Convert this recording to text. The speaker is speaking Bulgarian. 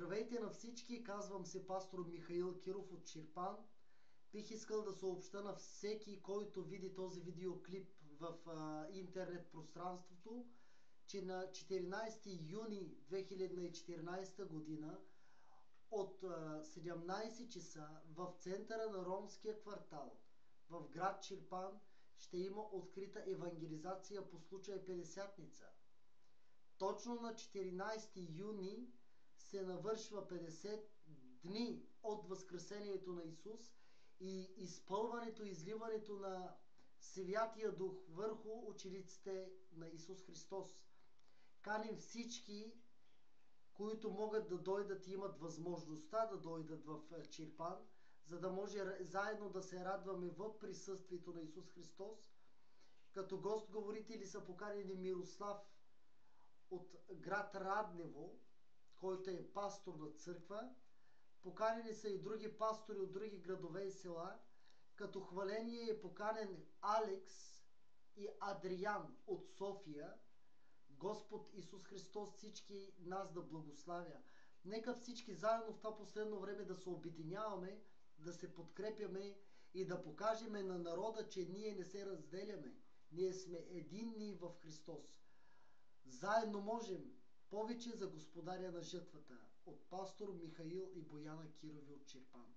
Здравейте на всички, казвам се пастор Михаил Киров от Чирпан. Бих искал да съобща на всеки, който види този видеоклип в интернет пространството, че на 14 юни 2014 година от 17 часа в центъра на ромския квартал в град Чирпан ще има открита евангелизация по случая Петдесятница. Точно на 14 юни се навършва 50 дни от възкресението на Исус и изпълването, изливането на Святия Дух върху учениците на Исус Христос. Каним всички, които могат да дойдат и имат възможността да дойдат в Чирпан, за да може заедно да се радваме в присъствието на Исус Христос. Като гост-говорители са поканени Мирослав от град Раднево, който е пастор на църква. Поканени са и други пастори от други градове и села. Като хваление е поканен Алекс и Адриан от София. Господ Исус Христос всички нас да благославя. Нека всички заедно в това последно време да се обединяваме, да се подкрепяме и да покажем на народа, че ние не се разделяме. Ние сме единни в Христос. Заедно можем. Повече за господаря на жътвата от пастор Михаил и Бояна Кирови от Чирпан.